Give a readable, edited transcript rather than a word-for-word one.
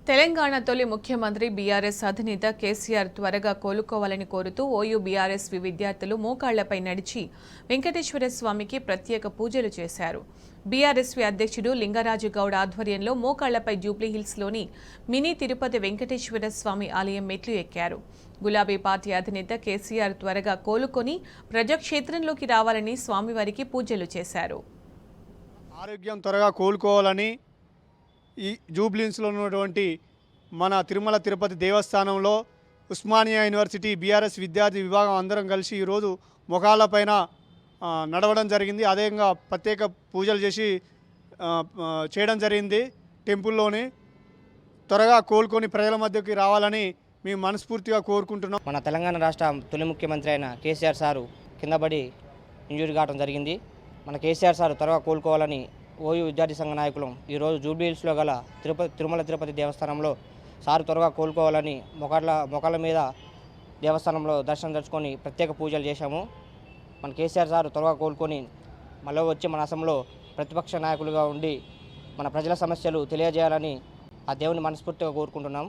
తెలంగాణ తొలి ముఖ్యమంత్రి బీఆర్ఎస్ అధినేత కేసీఆర్ త్వరగా కోలుకోవాలని కోరుతూ ఓయూ బీఆర్ఎస్వి విద్యార్థులు మోకాళ్లపై నడిచి వెంకటేశ్వర స్వామికి ప్రత్యేక పూజలు చేశారు. బీఆర్ఎస్వి అధ్యక్షుడు లింగరాజు గౌడ్ ఆధ్వర్యంలో మోకాళ్లపై జూబ్లీహిల్స్లోని మినీ తిరుపతి వెంకటేశ్వర స్వామి ఆలయం మెట్లు ఎక్కారు. గులాబీ పార్టీ అధినేత కేసీఆర్ త్వరగా కోలుకొని ప్రజాక్షేత్రంలోకి రావాలని స్వామివారికి పూజలు చేశారు. ఆరోగ్యం త్వరగా కోలుకోవాలని ఈ జూబ్లీహిల్స్లో ఉన్నటువంటి మన తిరుమల తిరుపతి దేవస్థానంలో ఉస్మానియా యూనివర్సిటీ బీఆర్ఎస్ విద్యార్థి విభాగం అందరం కలిసి ఈరోజు మొఖాలపైన నడవడం జరిగింది. అదేవిధంగా ప్రత్యేక పూజలు చేసి చేయడం జరిగింది. టెంపుల్లోని త్వరగా కోలుకొని ప్రజల మధ్యకి రావాలని మేము మనస్ఫూర్తిగా కోరుకుంటున్నాం. మన తెలంగాణ రాష్ట్ర తొలి ముఖ్యమంత్రి అయిన కేసీఆర్ సారు కిందపడి ఇంజూరీ కావడం జరిగింది. మన కేసీఆర్ సారు త్వరగా కోలుకోవాలని ఓయూ విద్యార్థి సంఘ నాయకులు ఈరోజు జూబ్లీహిల్స్లో గల తిరుమల తిరుపతి దేవస్థానంలో సారు త్వరగా కోలుకోవాలని మొకాళ్ళ మీద దేవస్థానంలో దర్శనం తెచ్చుకొని ప్రత్యేక పూజలు చేశాము. మన కేసీఆర్ సారు త్వరగా కోలుకొని మళ్ళీ వచ్చి మన అసెంబ్లీలో ప్రతిపక్ష నాయకులుగా ఉండి మన ప్రజల సమస్యలు తెలియజేయాలని ఆ దేవుని మనస్ఫూర్తిగా కోరుకుంటున్నాం.